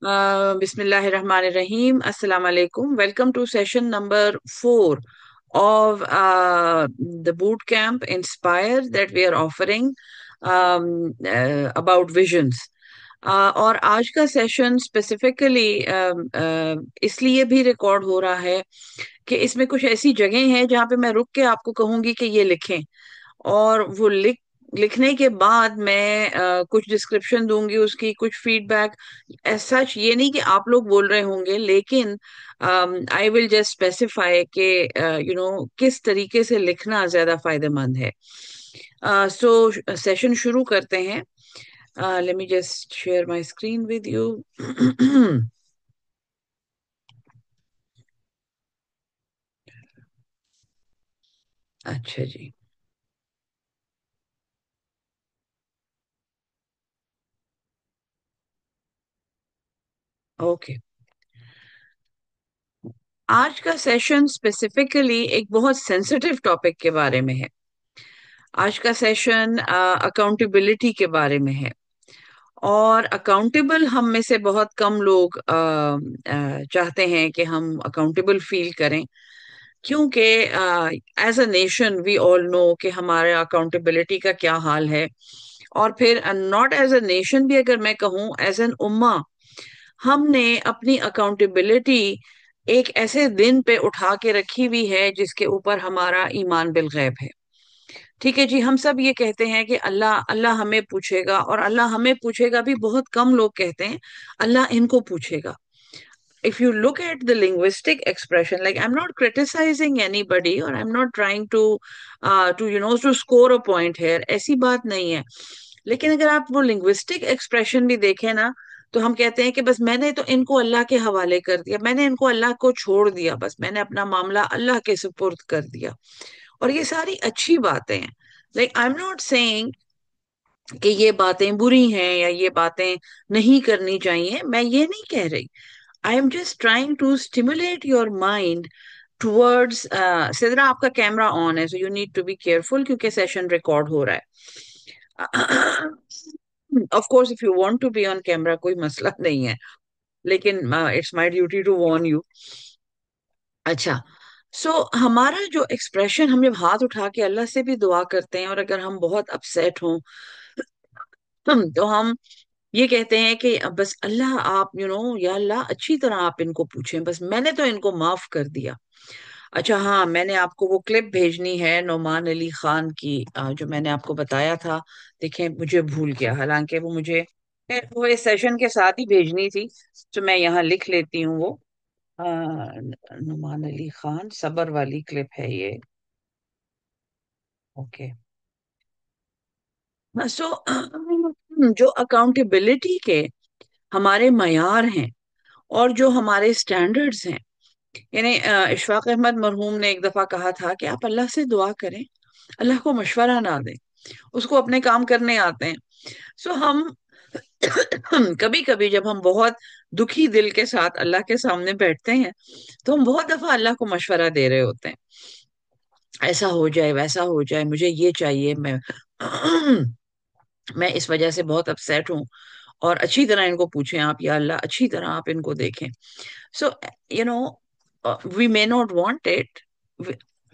Bismillahirrahmanirrahim. Assalamu alaikum. Welcome to session number 4 of the boot camp Inspire that we are offering about visions. और आज का session specifically इसलिए भी record हो रहा है कि इसमें कुछ ऐसी जगह हैं जहाँ पे मैं रुक के आपको कहूंगी कि ये लिखें, और वो लिखने के बाद मैं कुछ डिस्क्रिप्शन दूंगी उसकी, कुछ फीडबैक। एज सच ये नहीं कि आप लोग बोल रहे होंगे, लेकिन आई विल जस्ट स्पेसिफाई कि किस तरीके से लिखना ज्यादा फायदेमंद है। सो सेशन शुरू करते हैं। Late me just share my screen with you. अच्छा जी, ओके। आज का सेशन स्पेसिफिकली एक बहुत सेंसिटिव टॉपिक के बारे में है। आज का सेशन अकाउंटेबिलिटी के बारे में है। और अकाउंटेबल हम में से बहुत कम लोग चाहते हैं कि हम अकाउंटेबल फील करें, क्योंकि as a nation we all know कि हमारे अकाउंटेबिलिटी का क्या हाल है। और फिर नॉट एज अ नेशन भी, अगर मैं कहूँ एज एन उम्मा, हमने अपनी अकाउंटेबिलिटी एक ऐसे दिन पे उठा के रखी हुई है जिसके ऊपर हमारा ईमान बिल गैब है। ठीक है जी, हम सब ये कहते हैं कि अल्लाह अल्लाह हमें पूछेगा, और अल्लाह हमें पूछेगा भी बहुत कम लोग कहते हैं, अल्लाह इनको पूछेगा। If you look at the linguistic expression, like I'm not criticizing anybody or I'm not trying to score a point here, ऐसी बात नहीं है। लेकिन अगर आप वो linguistic expression भी देखें ना, तो हम कहते हैं कि बस मैंने तो इनको अल्लाह के हवाले कर दिया, मैंने इनको अल्लाह को छोड़ दिया, बस मैंने अपना मामला अल्लाह के सुपुर्द कर दिया। और ये सारी अच्छी बातें हैं। Like I am not saying कि ये बातें बुरी हैं या ये बातें नहीं करनी चाहिए, मैं ये नहीं कह रही। I am just trying to stimulate your mind towards. Sidra, आपका कैमरा ऑन है, so you need to be careful, क्योंकि सेशन रिकॉर्ड हो रहा है। Of course if you want to be on camera कोई मसला नहीं है, लेकिन it's my duty to warn you. अच्छा, सो हमारा जो एक्सप्रेशन, हम जब हाथ उठा के अल्लाह से भी दुआ करते हैं, और अगर हम बहुत अपसेट हों तो हम ये कहते हैं कि अब बस अल्लाह आप या अल्लाह अच्छी तरह आप इनको पूछें, बस मैंने तो इनको माफ कर दिया। अच्छा हाँ, मैंने आपको वो क्लिप भेजनी है नोमान अली खान की, जो मैंने आपको बताया था। देखें, मुझे भूल गया, हालांकि वो मुझे वो इस सेशन के साथ ही भेजनी थी, तो मैं यहाँ लिख लेती हूँ वो। नुमान अली खान सबर वाली क्लिप है ये। ओके। सो जो अकाउंटेबिलिटी के हमारे मयार हैं और जो हमारे स्टैंडर्ड्स हैं, यानी इशफाक अहमद मरहूम ने एक दफा कहा था कि आप अल्लाह से दुआ करें, अल्लाह को मशवरा ना दें, उसको अपने काम करने आते हैं। सो हम कभी कभी जब हम बहुत दुखी दिल के साथ अल्लाह के सामने बैठते हैं, तो हम बहुत दफा अल्लाह को मशवरा दे रहे होते हैं, ऐसा हो जाए वैसा हो जाए, मुझे ये चाहिए, मैं इस वजह से बहुत अपसेट हूँ, और अच्छी तरह इनको पूछें आप, या अल्लाह अच्छी तरह आप इनको देखें। So you know we may not want it.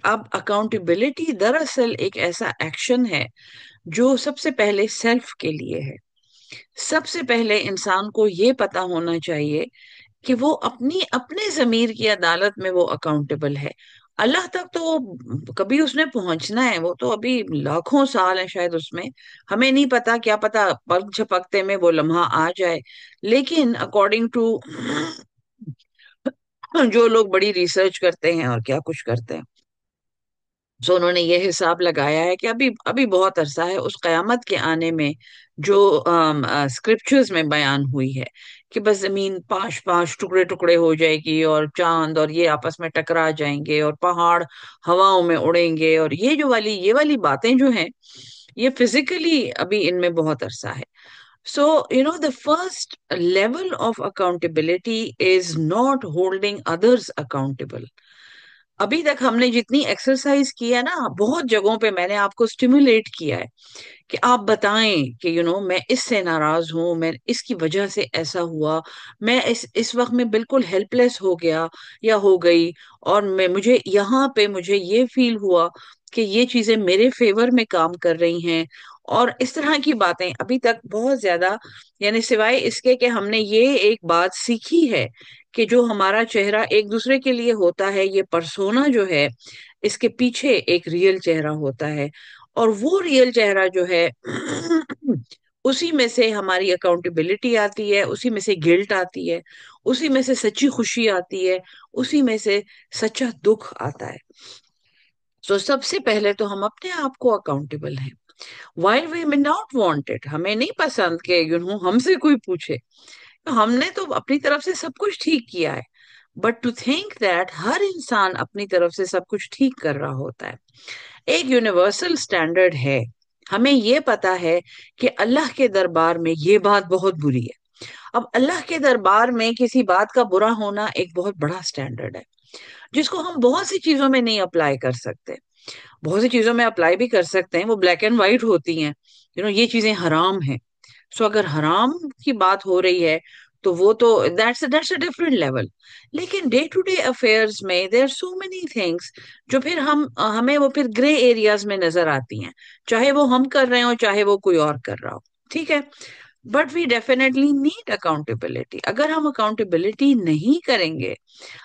अब अकाउंटेबिलिटी दरअसल एक ऐसा एक्शन है जो सबसे पहले सेल्फ के लिए है। सबसे पहले इंसान को ये पता होना चाहिए कि वो अपनी अपने जमीर की अदालत में वो अकाउंटेबल है। अल्लाह तक तो कभी उसने पहुंचना है, वो तो अभी लाखों साल है शायद उसमें, हमें नहीं पता, क्या पता पग झपकते में वो लम्हा आ जाए। लेकिन अकॉर्डिंग टू जो लोग बड़ी रिसर्च करते हैं और क्या कुछ करते हैं, सो उन्होंने ये हिसाब लगाया है कि अभी अभी बहुत अरसा है उस कयामत के आने में जो स्क्रिप्चर्स में बयान हुई है कि बस जमीन पांच पांच टुकड़े टुकड़े हो जाएगी, और चांद और ये आपस में टकरा जाएंगे, और पहाड़ हवाओं में उड़ेंगे, और ये वाली बातें जो हैं, ये फिजिकली अभी इनमें बहुत अरसा है। So the first level of accountability is not holding others accountable. अभी तक हमने जितनी एक्सरसाइज की है ना, बहुत जगहों पे मैंने आपको स्टिमुलेट किया है कि आप बताएं कि मैं इससे नाराज हूं, मैं इसकी वजह से ऐसा हुआ, मैं इस वक्त में बिल्कुल हेल्पलेस हो गया या हो गई, और मुझे यहाँ पे मुझे ये फील हुआ कि ये चीजें मेरे फेवर में काम कर रही हैं। और इस तरह की बातें अभी तक बहुत ज्यादा, यानी सिवाय इसके कि हमने ये एक बात सीखी है कि जो हमारा चेहरा एक दूसरे के लिए होता है, ये पर्सोना जो है, इसके पीछे एक रियल चेहरा होता है। और वो रियल चेहरा जो है उसी में से हमारी अकाउंटेबिलिटी आती है, उसी में से गिल्ट आती है, उसी में से सच्ची खुशी आती है, उसी में से सच्चा दुख आता है। तो सबसे पहले तो हम अपने आप को अकाउंटेबल हैं। While we may not wanted, हमें नहीं पसंद कि हमसे कोई पूछे, तो हमने तो अपनी तरफ से सब कुछ ठीक किया है। बट टू थिंक दैट हर इंसान अपनी तरफ से सब कुछ ठीक कर रहा होता है। एक यूनिवर्सल स्टैंडर्ड है, हमें ये पता है कि अल्लाह के दरबार में ये बात बहुत बुरी है। अब अल्लाह के दरबार में किसी बात का बुरा होना एक बहुत बड़ा स्टैंडर्ड है, जिसको हम बहुत सी चीजों में नहीं अप्लाई कर सकते। बहुत सी चीजों में अप्लाई भी कर सकते हैं, वो ब्लैक एंड व्हाइट होती हैं, ये चीजें हराम हैं। सो अगर हराम की बात हो रही है तो वो तो दैट्स अ डिफरेंट लेवल। लेकिन डे टू डे अफेयर्स में देयर सो मेनी थिंग्स जो फिर हमें वो फिर ग्रे एरियाज में नजर आती हैं, चाहे वो हम कर रहे हो चाहे वो कोई और कर रहा हो। ठीक है, but we definitely need accountability. अगर हम अकाउंटेबिलिटी नहीं करेंगे,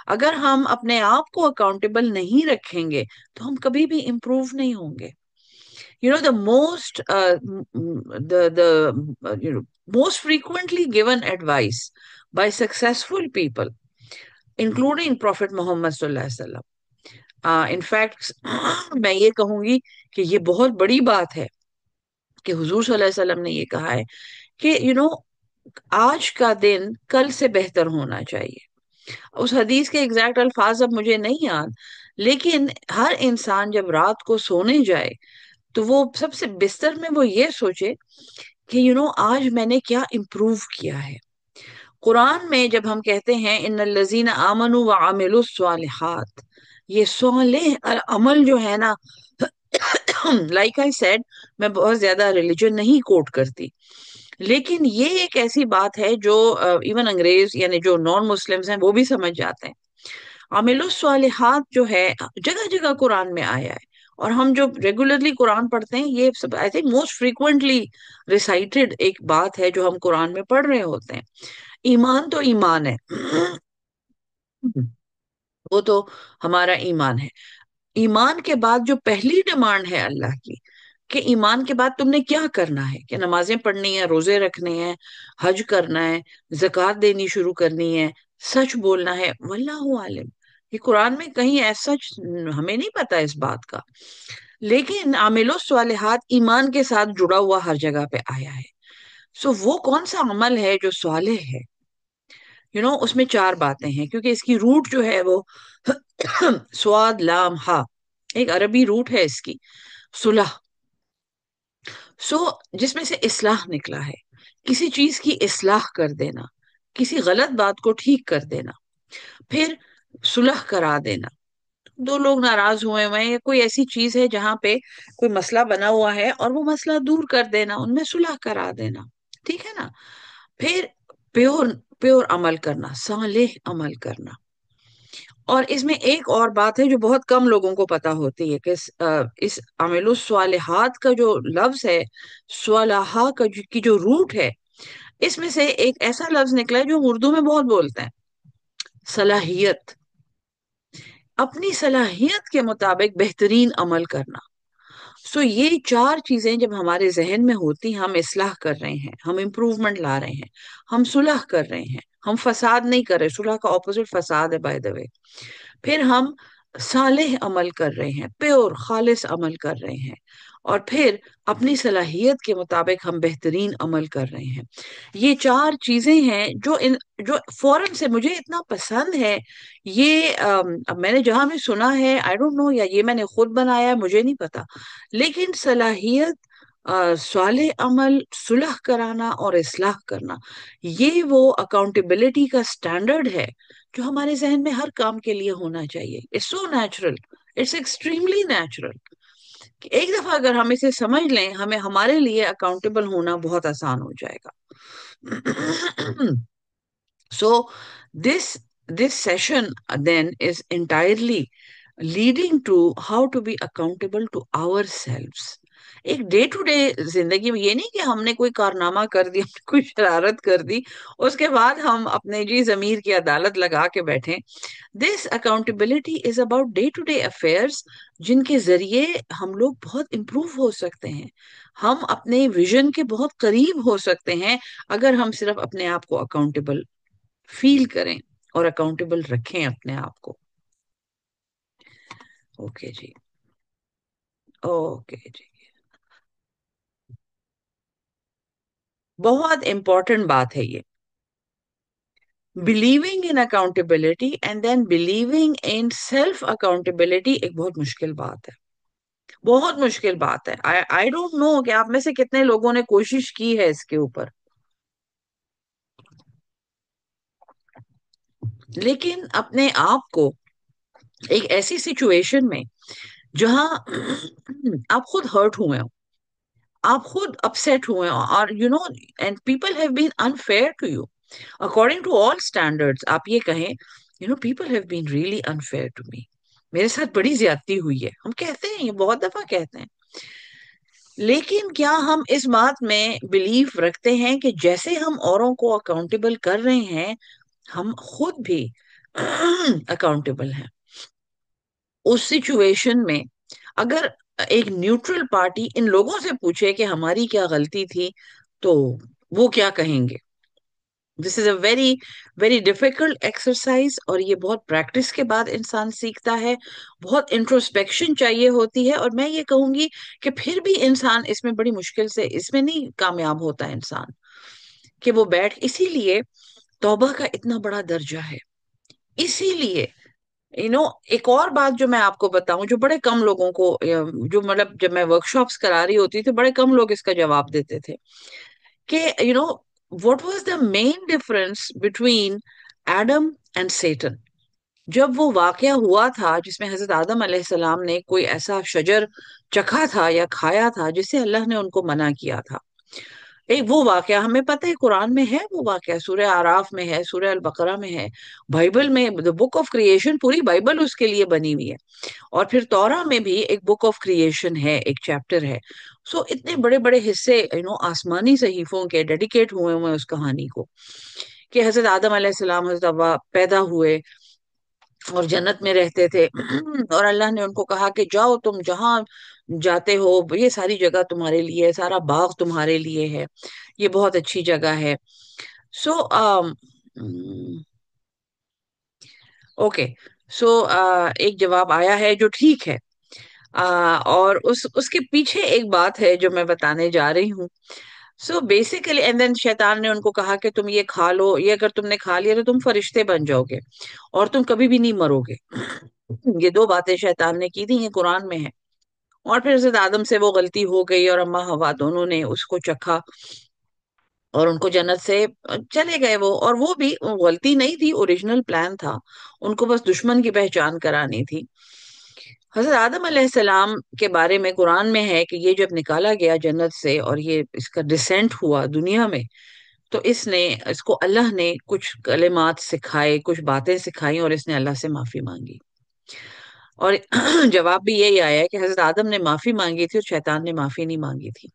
अगर हम अपने आप को अकाउंटेबल नहीं रखेंगे, तो हम कभी भी इम्प्रूव नहीं होंगे। The most the most frequently given advice by successful people, including Prophet Muhammad sallallahu alaihi wasallam, in fact मैं ये कहूंगी कि ये बहुत बड़ी बात है कि हुजूर सल्लल्लाहु अलैहि वसल्लम ने ये कहा है कि आज का दिन कल से बेहतर होना चाहिए। उस हदीस के एग्जैक्ट अल्फाज अब मुझे नहीं याद, लेकिन हर इंसान जब रात को सोने जाए तो वो सबसे बिस्तर में वो ये सोचे कि आज मैंने क्या इम्प्रूव किया है। कुरान में जब हम कहते हैं इन्नल लजीना आमनु व आमिलुस स्वालिहात, ये स्वालिह अमल जो है ना, लाइक आई सेड, मैं बहुत ज्यादा रिलीजन नहीं कोट करती, लेकिन ये एक ऐसी बात है जो इवन अंग्रेज यानी जो नॉन मुस्लिम्स हैं वो भी समझ जाते हैं। आमिलुस सालिहात जो है जगह जगह कुरान में आया है, और हम जो रेगुलरली कुरान पढ़ते हैं ये सब I think most frequently recited एक बात है जो हम कुरान में पढ़ रहे होते हैं। ईमान तो ईमान है, वो तो हमारा ईमान है। ईमान के बाद जो पहली डिमांड है अल्लाह की, कि ईमान के बाद तुमने क्या करना है, कि नमाजें पढ़नी है, रोजे रखने हैं, हज करना है, जक़ात देनी शुरू करनी है, सच बोलना है, वल्लाहु आलिम। ये कुरान में कहीं ऐसा हमें नहीं पता इस बात का, लेकिन आमिलो स्वालिहात ईमान के साथ जुड़ा हुआ हर जगह पे आया है। सो वो कौन सा अमल है जो स्वालिह है? उसमें चार बातें हैं, क्योंकि इसकी रूट जो है वो स्वाद लाम हा, एक अरबी रूट है इसकी, सुलह। सो जिसमें से इस्लाह निकला है, किसी चीज की इस्लाह कर देना, किसी गलत बात को ठीक कर देना, फिर सुलह करा देना। दो लोग नाराज हुए हुए हैं या कोई ऐसी चीज है जहां पे कोई मसला बना हुआ है और वो मसला दूर कर देना, उनमें सुलह करा देना। ठीक है ना? फिर प्योर प्योर अमल करना, सालेह अमल करना। और इसमें एक और बात है जो बहुत कम लोगों को पता होती है कि इस अमलुस स्वालिहात का जो लफ्ज है, स्वालाहा की जो रूट है, इसमें से एक ऐसा लफ्ज निकला है जो हम उर्दू में बहुत बोलते हैं, सलाहियत। अपनी सलाहियत के मुताबिक बेहतरीन अमल करना। सो ये चार चीजें जब हमारे जहन में होती, हम इस्लाह कर रहे हैं, हम इम्प्रूवमेंट ला रहे हैं, हम सुलह कर रहे हैं, हम फसाद नहीं कर रहे, सुलह का ऑपोजिट फसाद है बाय द वे, फिर हम सालेह अमल कर रहे हैं, प्योर खालिस अमल कर रहे हैं, और फिर अपनी सलाहियत के मुताबिक हम बेहतरीन अमल कर रहे हैं। ये चार चीजें हैं जो फौरन से मुझे इतना पसंद है। ये अब मैंने जहां भी सुना है, आई डोंट नो, या ये मैंने खुद बनाया है, मुझे नहीं पता, लेकिन सलाहियत साले अमल, सुलह कराना और इस्लाह करना, ये वो अकाउंटेबिलिटी का स्टैंडर्ड है जो हमारे जहन में हर काम के लिए होना चाहिए. It's so natural, it's extremely natural. एक दफा अगर हम इसे समझ लें, हमें हमारे लिए अकाउंटेबल होना बहुत आसान हो जाएगा. So this this session then is entirely leading to how to be accountable to ourselves. एक डे टू डे जिंदगी में, ये नहीं कि हमने कोई कारनामा कर दी, हमने कोई शरारत कर दी, उसके बाद हम अपने जी जमीर की अदालत लगा के बैठे. This accountability is about day to day affairs, जिनके जरिए हम लोग बहुत इम्प्रूव हो सकते हैं. हम अपने विजन के बहुत करीब हो सकते हैं अगर हम सिर्फ अपने आप को अकाउंटेबल फील करें और अकाउंटेबल रखें अपने आप को. ओके जी. ओके जी. बहुत इंपॉर्टेंट बात है ये. Believing in accountability and then believing in self accountability एक बहुत मुश्किल बात है. बहुत मुश्किल बात है. आई आई डोंट नो कि आप में से कितने लोगों ने कोशिश की है इसके ऊपर. लेकिन अपने आप को एक ऐसी सिचुएशन में जहां आप खुद हर्ट हुए हो, आप खुद अपसेट हुए हो, और you know, and people have been unfair to you according to all standards. आप ये कहें, you know, people have been really unfair to me, मेरे साथ बड़ी ज्यादती हुई है. हम कहते हैं, ये बहुत दफा कहते हैं. लेकिन क्या हम इस बात में बिलीफ रखते हैं कि जैसे हम औरों को अकाउंटेबल कर रहे हैं, हम खुद भी अकाउंटेबल हैं? उस सिचुएशन में अगर एक न्यूट्रल पार्टी इन लोगों से पूछे कि हमारी क्या गलती थी, तो वो क्या कहेंगे? This is a very very difficult exercise, और ये बहुत प्रैक्टिस के बाद इंसान सीखता है. बहुत इंट्रोस्पेक्शन चाहिए होती है, और मैं ये कहूंगी कि फिर भी इंसान इसमें बड़ी मुश्किल से, इसमें नहीं कामयाब होता इंसान कि वो बैठ. इसीलिए तौबा का इतना बड़ा दर्जा है. इसीलिए एक और बात जो मैं आपको बताऊं, जो बड़े कम लोगों को, जो मतलब जब मैं वर्कशॉप्स करा रही होती थी, बड़े कम लोग इसका जवाब देते थे कि what was the main difference between Adam and Satan. जब वो वाकया हुआ था जिसमें हजरत आदम अलैहिस्सलाम ने कोई ऐसा शजर चखा था या खाया था जिससे अल्लाह ने उनको मना किया था. एक वो वाकया हमें पता है, कुरान में है वो वाकया, सूरह आराफ में है, सूरह अल बकरा में है, बाइबल में, द बुक ऑफ क्रिएशन, पूरी बाइबल उसके लिए बनी हुई है. और फिर तौरा में भी एक बुक ऑफ क्रिएशन है, एक चैप्टर है. सो इतने बड़े बड़े हिस्से आसमानी सहीफों के डेडिकेट हुए हुए हैं उस कहानी को, कि हजरत आदम अलैहिस्सलाम, हजरत हव्वा पैदा हुए और जन्नत में रहते थे. और अल्लाह ने उनको कहा कि जाओ, तुम जहां जाते हो ये सारी जगह तुम्हारे लिए है, सारा बाग तुम्हारे लिए है, ये बहुत अच्छी जगह है. So okay. सो एक जवाब आया है जो ठीक है. और उसके पीछे एक बात है जो मैं बताने जा रही हूँ. सो बेसिकली, एंड देन शैतान ने उनको कहा कि तुम ये खा लो, ये अगर तुमने खा लिया तो तुम फरिश्ते बन जाओगे और तुम कभी भी नहीं मरोगे. ये दो बातें शैतान ने की थी, ये कुरान में है. और फिर हज़रत आदम से वो गलती हो गई और अम्मा हवा दोनों ने उसको चखा और उनको जन्नत से चले गए वो. और वो भी गलती नहीं थी, ओरिजिनल प्लान था, उनको बस दुश्मन की पहचान करानी थी. हजरत आदम अलैहिस्सलाम के बारे में कुरान में है कि ये जब निकाला गया जन्नत से और ये इसका डिसेंट हुआ दुनिया में, तो इसको अल्लाह ने कुछ कलिमात सिखाए, कुछ बातें सिखाई, और इसने अल्लाह से माफी मांगी. और जवाब भी यही आया है कि हजरत आदम ने माफी मांगी थी और शैतान ने माफी नहीं मांगी थी.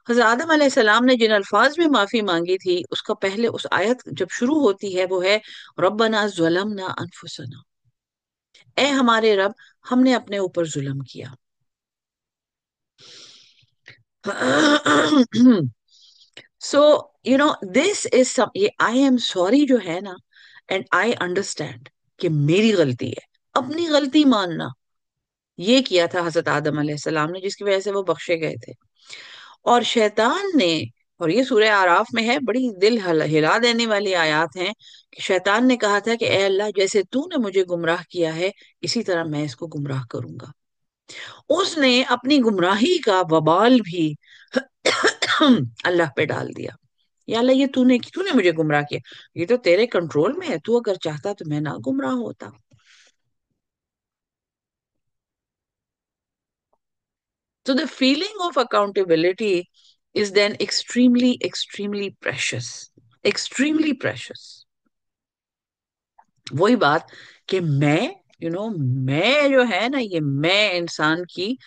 हजरत आदम अलैहिस्सलाम ने जिन अल्फाज में माफी मांगी थी, उसका पहले उस आयत जब शुरू होती है वो है, रब्बना ज़लमना अनफुसना, ए हमारे रब, हमने अपने ऊपर जुल्म किया. सो दिस इज सम, ये आई एम सॉरी जो है ना, एंड आई अंडरस्टैंड कि मेरी गलती है, अपनी गलती मानना, ये किया था हजरत आदम अलैहिस्सलाम ने, जिसकी वजह से वो बख्शे गए थे. और शैतान ने, और ये सूरह आराफ में है, बड़ी दिल हिला देने वाली आयत हैं, कि शैतान ने कहा था कि ए अल्लाह, जैसे तूने मुझे गुमराह किया है इसी तरह मैं इसको गुमराह करूंगा. उसने अपनी गुमराही का वबाल भी अल्लाह पे डाल दिया, या अल्लाह ये तूने तूने मुझे गुमराह किया, ये तो तेरे कंट्रोल में है, तू अगर चाहता तो मैं ना गुमराह होता. So the feeling of accountability is then extremely precious. Extremely precious. वही बात कि मैं जो है ना, ये मैं इंसान की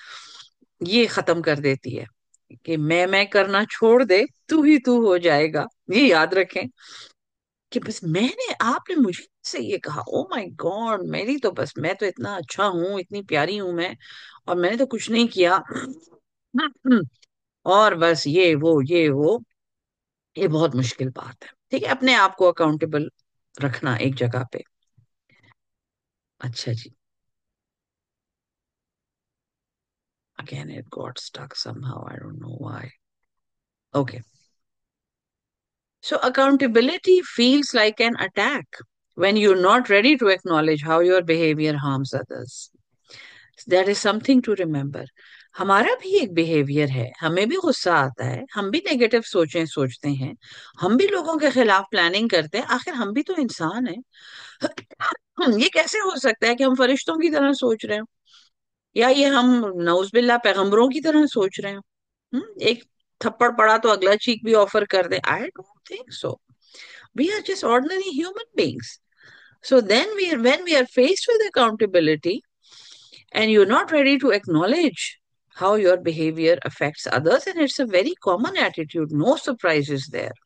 ये खत्म कर देती है, कि मैं करना छोड़ दे, तू हो जाएगा. ये याद रखें कि बस आपने मुझे से ये कहा, ओ माय गॉड, मेरी तो बस, मैं तो इतना अच्छा हूं, इतनी प्यारी हूं मैं, और मैंने तो कुछ नहीं किया. और बस ये वो ये बहुत मुश्किल बात है. ठीक है, अपने आप को अकाउंटेबल रखना एक जगह पे. अच्छा जी. Again it got stuck somehow, I don't know why. Okay. So accountability feels like an attack when you're not ready to acknowledge how your behavior harms others. That is something to remember. हमारा भी एक behaviour है, हमें भी गुस्सा आता है, हम भी नेगेटिव सोचें सोचते हैं, हम भी लोगों के खिलाफ प्लानिंग करते हैं, आखिर हम भी तो इंसान हैं. ये कैसे हो सकता है कि हम फरिश्तों की तरह सोच रहे हो, या ये हम नौज़बिल्ला पैगंबरों की तरह सोच रहे हो. एक थप्पड़ पड़ा तो अगला चीख भी ऑफर कर दे. I don't think so. We are just ordinary human beings. So then when we are faced with accountability and you're not ready to acknowledge how your behavior affects others, and it's a very common attitude, no surprises there.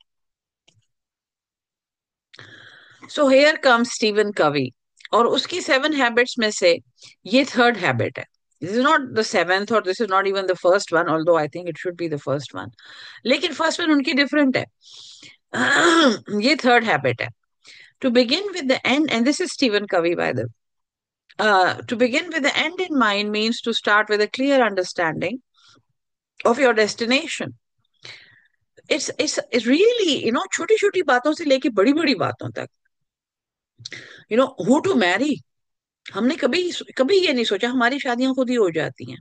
So here comes Stephen Covey, और उसकी 7 habits में से ये third habit है. This is not the seventh, or this is not even the first one, although I think it should be the first one. लेकिन first one उनकी different है. ये third habit है. To begin with the end, and this is Stephen Covey, by the way. To begin with the end in mind means to start with a clear understanding of your destination. It's really, छोटी छोटी बातों से लेके बड़ी बड़ी बातों तक. Who to marry. हमने कभी कभी ये नहीं सोचा, हमारी शादियां खुद ही हो जाती हैं.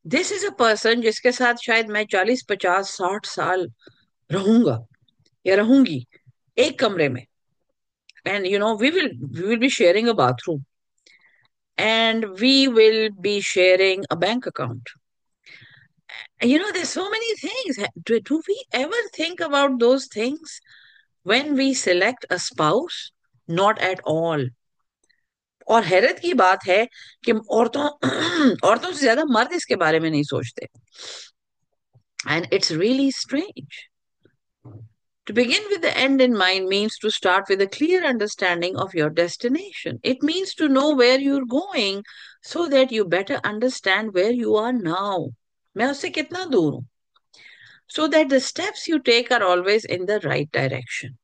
दिस इज अ पर्सन जिसके साथ शायद मैं 40 50 60 साल रहूंगा या रहूंगी, एक कमरे में. And we will be sharing a bathroom, and we will be sharing a bank account. There's so many things. Do we ever think about those things when we select a spouse? Not at all. और हैरत की बात है कि औरतों औरतों से ज्यादा मर्द इसके बारे में नहीं सोचते. And it's really strange. To begin with the end in mind means to start with a clear understanding of your destination. It means to know where you're going so that you better understand where you are now. मैं उससे कितना दूर हूं. So that the steps you take are always in the right direction.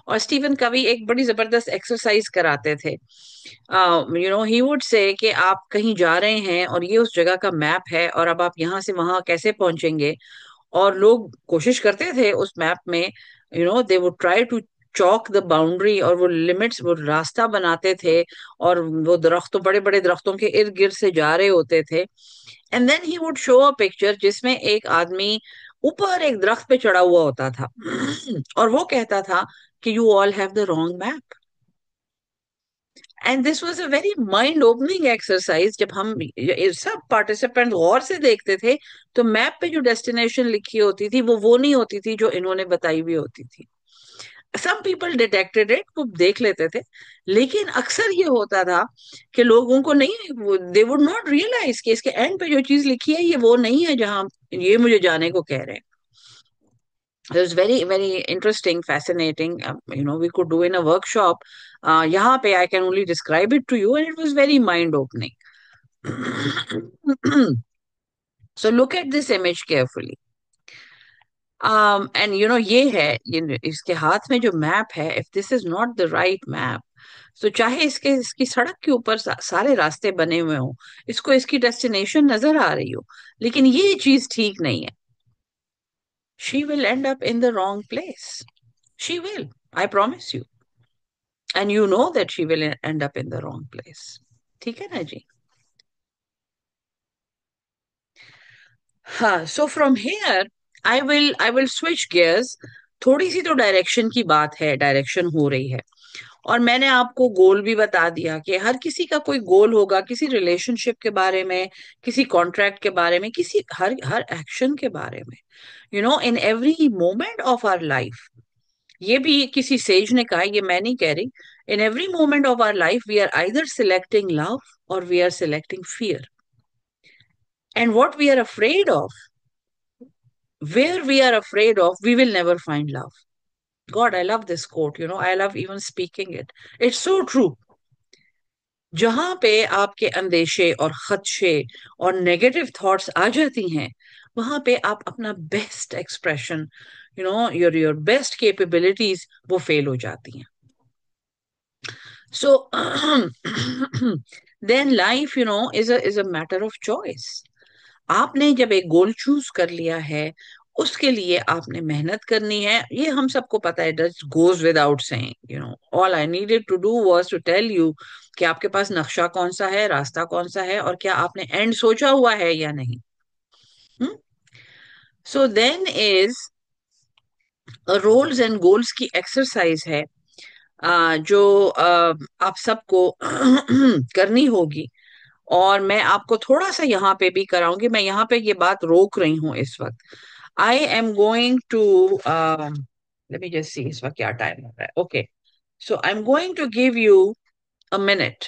और Steven कवी एक बड़ी जबरदस्त एक्सरसाइज कराते थे. ही वुड से कि आप कहीं जा रहे हैं और ये उस जगह का मैप है, और अब आप यहाँ से वहां कैसे पहुंचेंगे. और लोग कोशिश करते थे उस मैप में, they would try to chalk the boundary, और वो लिमिट्स, वो रास्ता बनाते थे, और वो दरख्तों, बड़े बड़े दरख्तों के इर्द गिर्द से जा रहे होते थे. And then he would show a picture जिसमें एक आदमी ऊपर एक दरख्त पे चढ़ा हुआ होता था, और वो कहता था कि you all have the wrong map. And this was a very mind opening exercise. जब हम ये सब पार्टिसिपेंट गौर से देखते थे, तो मैप पे जो डेस्टिनेशन लिखी होती थी वो नहीं होती थी जो इन्होंने बताई हुई होती थी. सम पीपल डिटेक्टेड इट, वो देख लेते थे, लेकिन अक्सर ये होता था कि लोगों को नहीं, दे वुड नॉट रियलाइज कि इसके एंड पे जो चीज लिखी है ये वो नहीं है जहां ये मुझे जाने को कह रहे हैं. It was very, very interesting, fascinating. We could do in a workshop. यहाँ पे I can only describe it to you, and it was very mind-opening. So look at this image carefully. And ये है, इसके हाथ में जो map है, if this is not the right map, तो चाहे इसकी सड़क के ऊपर सारे रास्ते बने हुए हों, इसको इसकी डेस्टिनेशन नजर आ रही हो, लेकिन ये चीज ठीक नहीं है, she will end up in the wrong place. She will. I promise you. And you know that she will end up in the wrong place. ठीक है ना जी. हाँ, so from here I will switch gears. थोड़ी सी तो direction की बात है, direction हो रही है. और मैंने आपको गोल भी बता दिया कि हर किसी का कोई गोल होगा, किसी रिलेशनशिप के बारे में, किसी कॉन्ट्रैक्ट के बारे में, किसी हर हर एक्शन के बारे में. In every moment of our life. ये भी किसी सेज ने कहा, ये मैं नहीं कह रही. In every moment of our life we are either selecting love और we are selecting fear. And what we are afraid of, where we are afraid of, we will never find love. God, I love this quote. I love even speaking it. It's so true. जहां पे आपके अंदेशे और खदशे और negative thoughts आ जाती हैं, वहां पे आप अपना best expression, your best capabilities वो फेल हो जाती हैं. So then life, is a matter of choice. आपने जब एक गोल चूज कर लिया है, उसके लिए आपने मेहनत करनी है, ये हम सबको पता है. That goes without saying. All I needed to do was to tell you कि आपके पास नक्शा कौन सा है, रास्ता कौन सा है, और क्या आपने एंड सोचा हुआ है या नहीं. So then is roles and goals की एक्सरसाइज है, जो आप सबको करनी होगी. और मैं आपको थोड़ा सा यहाँ पे भी कराऊंगी. मैं यहाँ पे ये बात रोक रही हूँ इस वक्त. I am going to let me just see इस वक्त क्या टाइम हो रहा है. Okay, so I am going to give you a minute,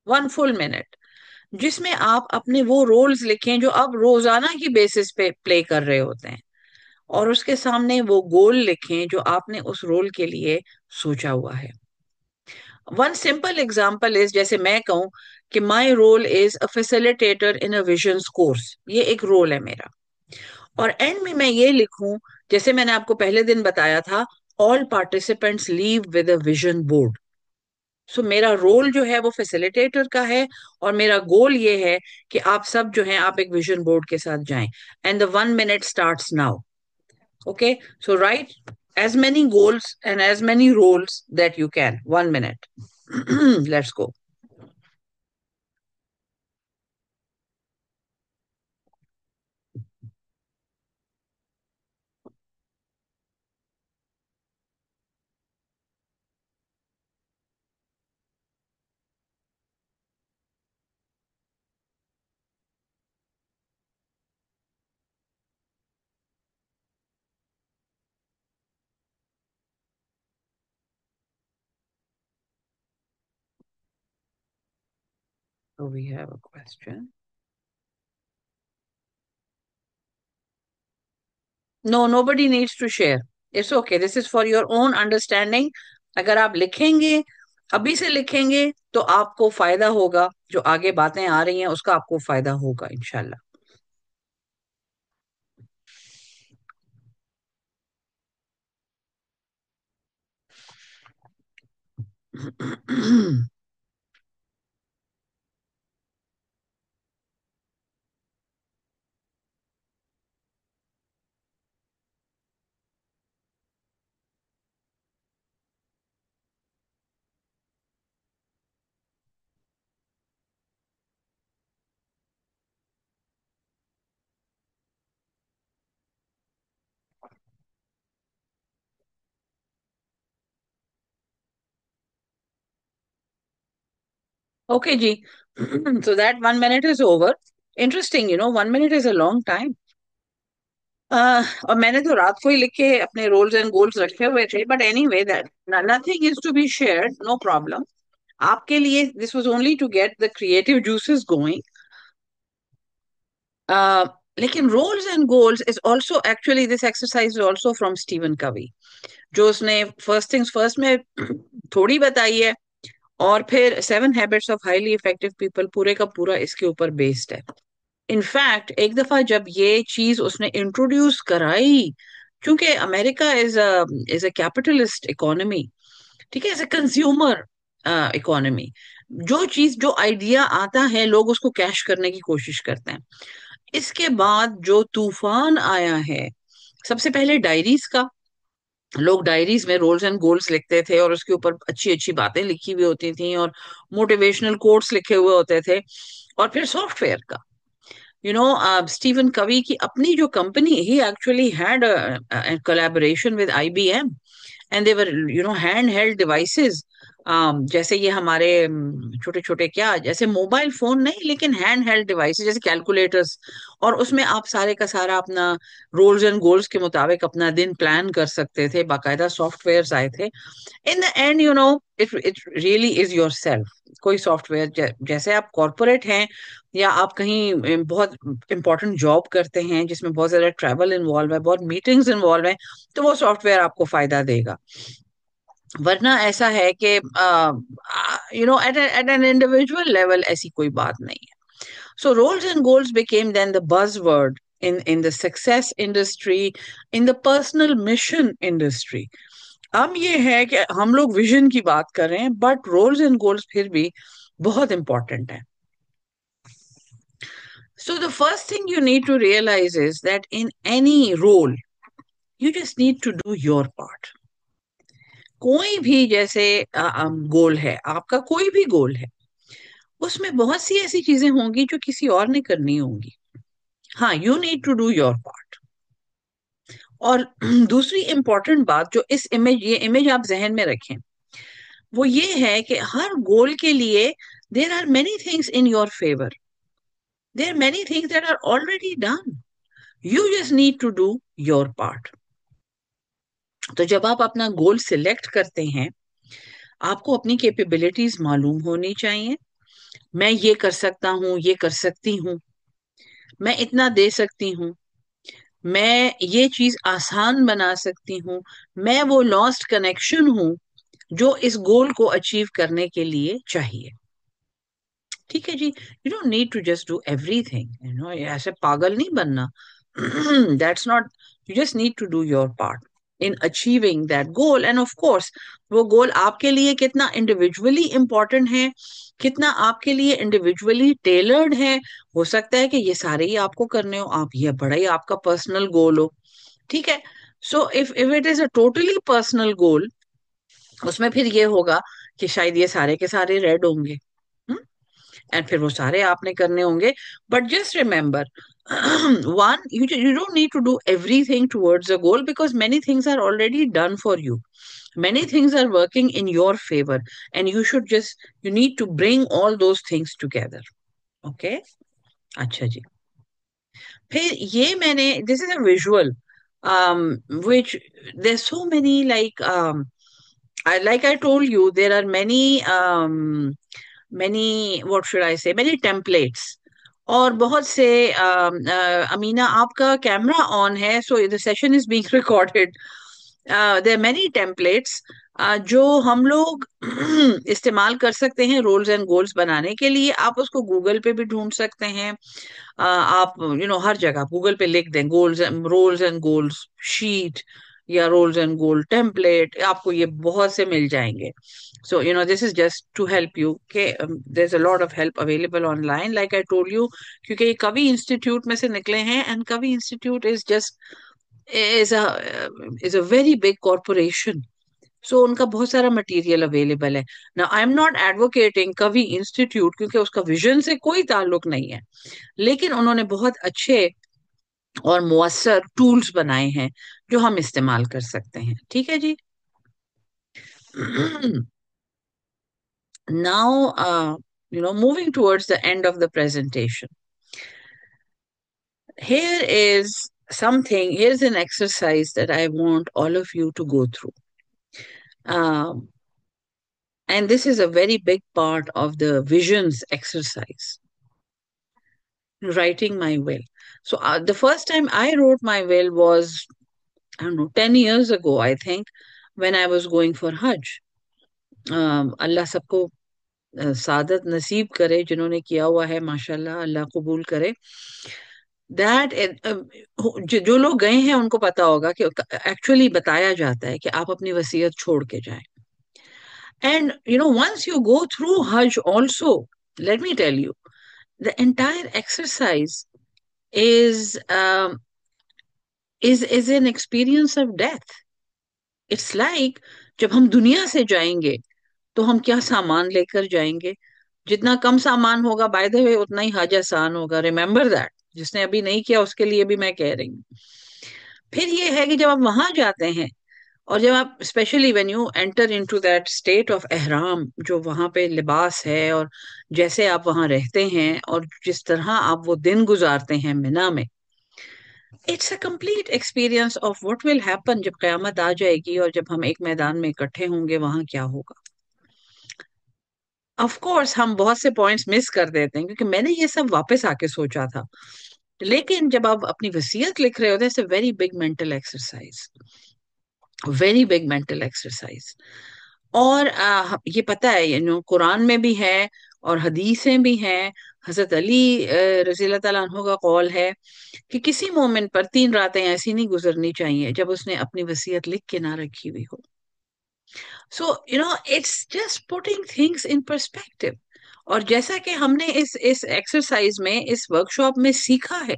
1 full minute, जिसमें आप अपने वो रोल्स लिखें जो आप रोजाना की बेसिस पे प्ले कर रहे होते हैं, और उसके सामने वो गोल लिखें जो आपने उस रोल के लिए सोचा हुआ है. वन सिंपल एग्जाम्पल इज, जैसे मैं कहूं कि my role is a facilitator in a visions course. ये एक रोल है मेरा. और एंड में मैं ये लिखूं, जैसे मैंने आपको पहले दिन बताया था, all participants leave with a vision board. So मेरा रोल जो है वो फैसिलिटेटर का है, और मेरा गोल ये है कि आप सब जो हैं, आप एक विजन बोर्ड के साथ जाएं. And the 1 minute starts now. Okay, so write as many goals and as many roles that you can. 1 minute. Let's go. So we have a question. No, nobody needs to share. It's okay. This is for your own understanding. अगर आप लिखेंगे, अभी से लिखेंगे, तो आपको फायदा होगा. जो आगे बातें आ रही हैं उसका आपको फायदा होगा इंशाल्लाह. Okay ji. So that 1 minute is over. Interesting, 1 minute is a long time. और मैंने तो रात को ही लिख के अपने रोल्स एंड गोल्स रखे हुए थे. But anyway, that nothing is to be shared, no problem. आपके लिए this was only to get the creative juices going. लेकिन roles and goals is also, actually this exercise is also from Steven Covey, जो उसने first things first में थोड़ी बताई है, और फिर 7 habits of highly effective people पूरे का पूरा इसके ऊपर बेस्ड है. इनफैक्ट एक दफा जब ये चीज उसने इंट्रोड्यूस कराई, क्योंकि America is a capitalist economy, ठीक है, एज अ कंज्यूमर इकोनॉमी. जो चीज, जो आइडिया आता है, लोग उसको कैश करने की कोशिश करते हैं. इसके बाद जो तूफान आया है, सबसे पहले डायरीज का. लोग डायरीज में रोल्स एंड गोल्स लिखते थे, और उसके ऊपर अच्छी अच्छी बातें लिखी हुई होती थी, और मोटिवेशनल कोट्स लिखे हुए होते थे. और फिर सॉफ्टवेयर का. Stephen Covey की अपनी जो company, he actually had a collaboration with IBM, and they were handheld devices. जैसे ये हमारे छोटे छोटे, क्या जैसे मोबाइल फोन नहीं, लेकिन हैंड हेल्ड डिवाइसेस जैसे कैलकुलेटर्स, और उसमें आप सारे का सारा अपना रोल्स एंड गोल्स के मुताबिक अपना दिन प्लान कर सकते थे, बाकायदा सॉफ्टवेयर आए थे. इन the end it really is your self. कोई सॉफ्टवेयर, जैसे आप कॉरपोरेट हैं या आप कहीं बहुत इंपॉर्टेंट जॉब करते हैं जिसमें बहुत ज्यादा ट्रैवल इन्वॉल्व है, बहुत मीटिंग्स इन्वॉल्व है, तो वो सॉफ्टवेयर आपको फायदा देगा. वरना ऐसा है कि एट एन इंडिविजुअल लेवल ऐसी कोई बात नहीं है. So roles and goals became then the buzzword in the success industry, in the personal mission industry. अब ये है कि हम लोग विजन की बात कर रहे हैं, बट रोल्स एंड गोल्स फिर भी बहुत इंपॉर्टेंट है. So the first thing you need to realize is that in any role, you just need to do your part. कोई भी जैसे गोल है आपका, कोई भी गोल है, उसमें बहुत सी ऐसी चीजें होंगी जो किसी और ने करनी होंगी. हाँ, you need to do your part. और दूसरी इंपॉर्टेंट बात जो इस इमेज, ये इमेज आप जहन में रखें, वो ये है कि हर गोल के लिए there are many things in your favour. There are many things that are already done. You just need to do your part. तो जब आप अपना गोल सिलेक्ट करते हैं, आपको अपनी कैपेबिलिटीज मालूम होनी चाहिए. मैं ये कर सकता हूँ, ये कर सकती हूँ, मैं इतना दे सकती हूँ, मैं ये चीज आसान बना सकती हूँ, मैं वो लॉस्ट कनेक्शन हूँ जो इस गोल को अचीव करने के लिए चाहिए. ठीक है जी. You don't need to just do everything, ऐसे पागल नहीं बनना. That's not. You just need to do your part in achieving that goal. And of course, वो गोल आपके लिए कितना इंडिविजुअली इंपॉर्टेंट है, कितना आपके लिए इंडिविजुअली टेलर्ड है. हो सकता है कि ये सारे ही आपको करने हो, आप ये बड़ा ही आपका पर्सनल गोल हो. ठीक है. So if it is a totally personal goal, उसमें फिर ये होगा कि शायद ये सारे के सारे रेड होंगे, एंड फिर वो सारे आपने करने होंगे. But just remember, one, you don't need to do everything towards a goal because many things are already done for you. Many things are working in your favor, and you need to bring all those things together. Okay. अच्छा जी. फिर ये मैंने, this is a visual, which there's so many, like I told you, there are many, what should I say, many templates. और बहुत से अमीना, आपका camera on है, so the session is being recorded. There many templates जो हम लोग इस्तेमाल कर सकते हैं रोल्स एंड गोल्स बनाने के लिए. आप उसको गूगल पे भी ढूंढ सकते हैं. आप हर जगह गूगल पे लिख दें goals, roles and goals sheet या रोल्स एंड गोल टेम्पलेट, आपको ये बहुत से मिल जाएंगे. So, this is just to help you. Okay, there's a lot of help available online, like I told you, क्योंकि ये कवि इंस्टीट्यूट में से निकले हैं, and कवि institute is a very big corporation. So उनका बहुत सारा मटेरियल अवेलेबल है. Now, I am not advocating कवि इंस्टीट्यूट, क्योंकि उसका विजन से कोई ताल्लुक नहीं है, लेकिन उन्होंने बहुत अच्छे और मुअस्सर टूल्स बनाए हैं जो हम इस्तेमाल कर सकते हैं. ठीक है जी. Now, moving towards the end of the presentation, here's an exercise that I want all of you to go through. Um, and this is a very big part of the visions exercise, writing my will. So the first time I wrote my will was, I don't know, 10 years ago, I think, when I was going for Hajj. Allah sabko सादत नसीब करे, जिन्होंने किया हुआ है माशाल्लाह, अल्लाह कबूल करे. That जो लोग गए हैं उनको पता होगा कि एक्चुअली बताया जाता है कि आप अपनी वसीयत छोड़ के जाएं. And once you go through Hajj also, let me tell you, the entire exercise is is an experience of death. It's like जब हम दुनिया से जाएंगे तो हम क्या सामान लेकर जाएंगे. जितना कम सामान होगा, बाय द वे, उतना ही हज आसान होगा. Remember that. जिसने अभी नहीं किया उसके लिए भी मैं कह रही हूँ। फिर ये है कि जब आप वहां जाते हैं और जब आप especially when you enter into that state of Ihram, जो वहां पे लिबास है और जैसे आप वहां रहते हैं और जिस तरह आप वो दिन गुजारते हैं मिना में, it's a complete experience of what will happen जब कयामत आ जाएगी और जब हम एक मैदान में इकट्ठे होंगे वहां क्या होगा। ऑफ कोर्स हम बहुत से पॉइंट्स मिस कर देते हैं क्योंकि मैंने ये सब वापस आके सोचा था, लेकिन जब आप अपनी वसीयत लिख रहे होते हैं, it's a very big mental exercise, very big mental exercise. और ये पता है, कुरान में भी है और हदीसें भी हैं। हजरत अली रजी अल्लाह तआला अन्हु का कौल है कि किसी मोमिन पर 3 रातें ऐसी नहीं गुजरनी चाहिए जब उसने अपनी वसीयत लिख के ना रखी हुई हो। So it's just putting things in perspective. और जैसा कि हमने इस एक्सरसाइज में, इस वर्कशॉप में सीखा है,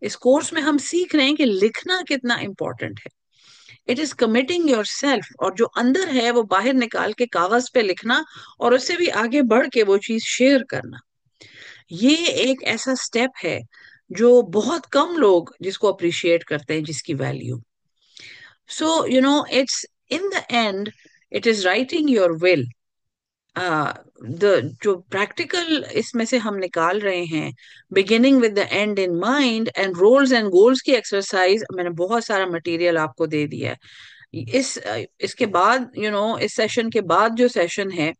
इस कोर्स में हम सीख रहे हैं कि लिखना कितना इंपॉर्टेंट है। It is committing your self, और जो अंदर है वो बाहर निकाल के कागज पे लिखना और उससे भी आगे बढ़ के वो चीज शेयर करना। ये एक ऐसा स्टेप है जो बहुत कम लोग जिसको अप्रिशिएट करते हैं, जिसकी value. So it's in the end it is writing your will. The जो प्रैक्टिकल इसमें से हम निकाल रहे हैं, beginning with the end in mind and roles and goals की एक्सरसाइज, मैंने बहुत सारा मटेरियल आपको दे दिया है। इसके बाद इस सेशन के बाद जो सेशन है,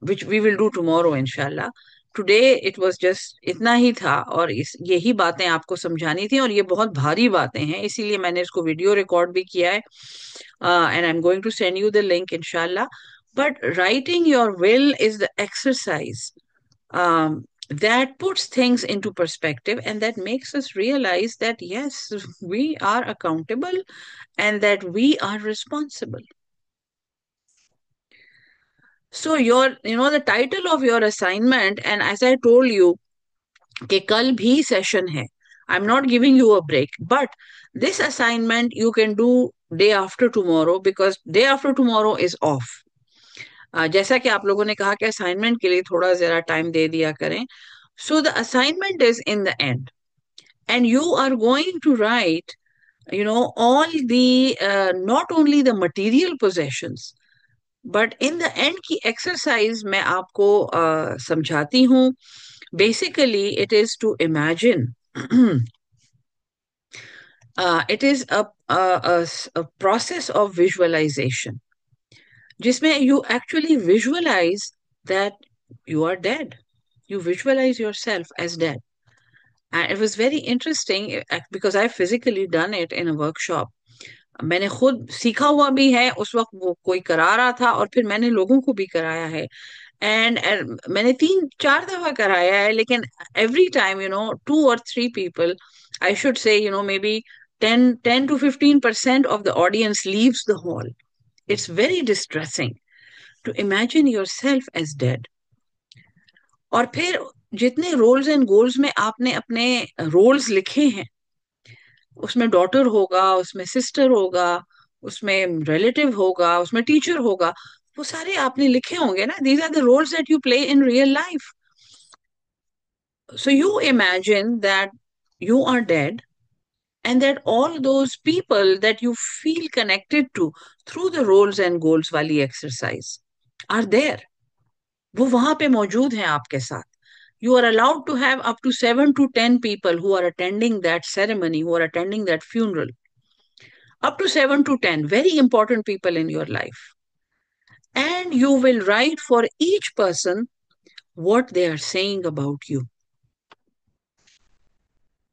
which we will do tomorrow इंशाल्लाह। टुडे इट वाज जस्ट इतना ही था, और यही बातें आपको समझानी थी, और ये बहुत भारी बातें हैं, इसीलिए मैंने इसको वीडियो रिकॉर्ड भी किया है, and I am going to send you the link इंशाल्लाह। But writing your will is the exercise that puts things into perspective and that makes us realize that yes, we are accountable and that we are responsible. So the title of your assignment, and as I told you, कि कल भी session है. I'm not giving you a break, but this assignment you can do day after tomorrow because day after tomorrow is off. जैसा कि आप लोगों ने कहा कि असाइनमेंट के लिए थोड़ा जरा टाइम दे दिया करें, so the assignment is in the end and you are going to write all the not only the material possessions but in the end की एक्सरसाइज मैं आपको समझाती हूँ। Basically it is to imagine, it is a process of visualisation जिसमें you actually visualize that you are dead. You visualize yourself as dead. And it was very interesting because I physically done it in a workshop. मैंने खुद सीखा हुआ भी है, उस वक्त वो कोई करा रहा था और फिर मैंने लोगों को भी कराया है। एंड मैंने 3-4 दफा कराया है, लेकिन every time 2 or 3 people, I should say maybe 10 to 15% of the audience leaves the hall. It's very distressing to imagine yourself as dead. और फिर जितने रोल्स एंड गोल्स में आपने अपने रोल्स लिखे हैं, उसमें डॉटर होगा, उसमें सिस्टर होगा, उसमें रिलेटिव होगा, उसमें टीचर होगा, वो सारे आपने लिखे होंगे ना। These are the roles that you play in real life. So you imagine that you are dead and that all those people that you feel connected to through the roles and goals वाली exercise are there. वो वहां पे मौजूद हैं आपके साथ। You are allowed to have up to 7 to 10 people who are attending that ceremony, who are attending that funeral. Up to 7 to 10 very important people in your life. And you will write for each person what they are saying about you.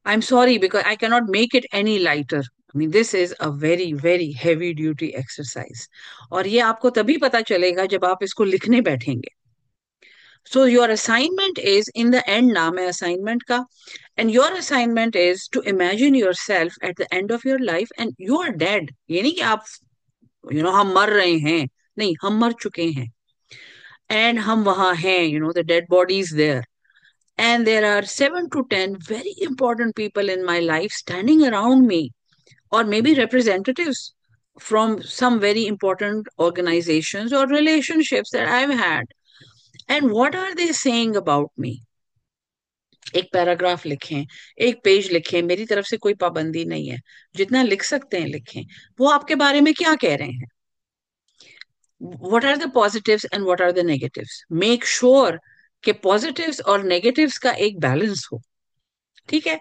I'm sorry because I cannot make it any lighter. I mean, this is a very, very heavy duty exercise. और ये आपको तभी पता चलेगा जब आप इसको लिखने बैठेंगे. So your assignment is in the end, नाम है assignment का, and your assignment is to imagine yourself at the end of your life and you are dead. ये नहीं कि आप हम मर रहे हैं, नहीं, हम मर चुके हैं and हम वहां हैं, the dead body is there. And there are 7 to 10 very important people in my life standing around me, or maybe representatives from some very important organizations or relationships that I've had. And what are they saying about me? एक paragraph लिखें, एक page लिखें, मेरी तरफ से कोई पाबंदी नहीं है, जितना लिख सकते हैं लिखें। वो आपके बारे में क्या कह रहे हैं, what are the positives and what are the negatives, make sure कि पॉजिटिव्स और नेगेटिव्स का एक बैलेंस हो। ठीक है,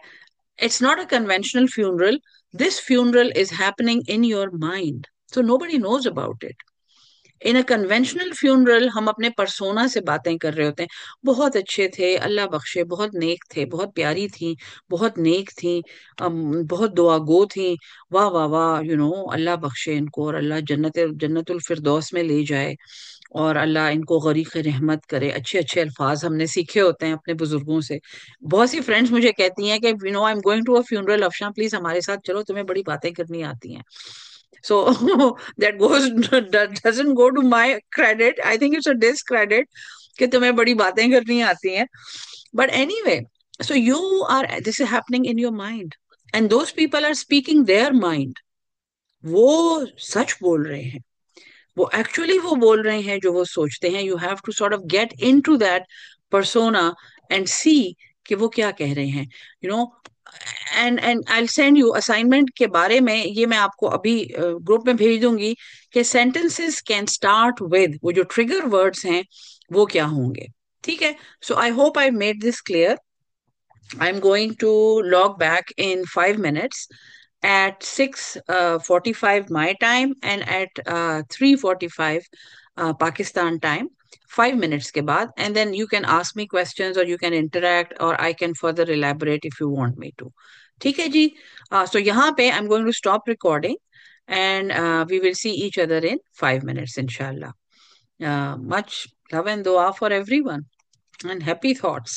it's not a conventional funeral. This funeral is happening in your mind. So nobody knows about it. In a conventional funeral हम अपने persona से बातें कर रहे होते हैं, बहुत अच्छे थे, अल्लाह बख्शे, बहुत नेक थे, बहुत प्यारी थी, बहुत नेक थी, बहुत दुआगो थी, वाह वाह वाह, अल्लाह बख्शे इनको, और अल्लाह जन्नतुल फिरदौस में ले जाए, और अल्लाह इनको गरीक रहमत करे। अच्छे अच्छे अल्फाज हमने सीखे होते हैं अपने बुजुर्गों से। बहुत सी फ्रेंड्स मुझे कहती हैं कि I am going to a funeral, Afsha please हमारे साथ चलो, तुम्हें बड़ी बातें करनी आती हैं। So that goes that doesn't go to my credit. I think it's a discredit कि तुम्हें बड़ी बातें करनी आती हैं. But anyway, so this is happening in your mind, and those people are speaking their mind. वो सच बोल रहे हैं, वो एक्चुअली वो बोल रहे हैं जो वो सोचते हैं. You have to sort of get in to that persona and see कि वो क्या कह रहे हैं, you know. And I send you assignment के बारे में, ये मैं आपको अभी ग्रुप में भेज दूंगी, कि सेंटेंसेस कैन स्टार्ट विद, वो जो ट्रिगर वर्ड्स हैं वो क्या होंगे. ठीक है, so I hope I made this clear. I'm going to log back in 5 minutes at 6:45 my time and at 3:45 Pakistan time. 5 minutes के बाद, and then you can ask me questions or you can interact or I can further elaborate if you want me to. ठीक है जी. So यहाँ पे I'm going to stop recording and we will see each other in 5 minutes inshallah. Much love and dua for everyone and happy thoughts.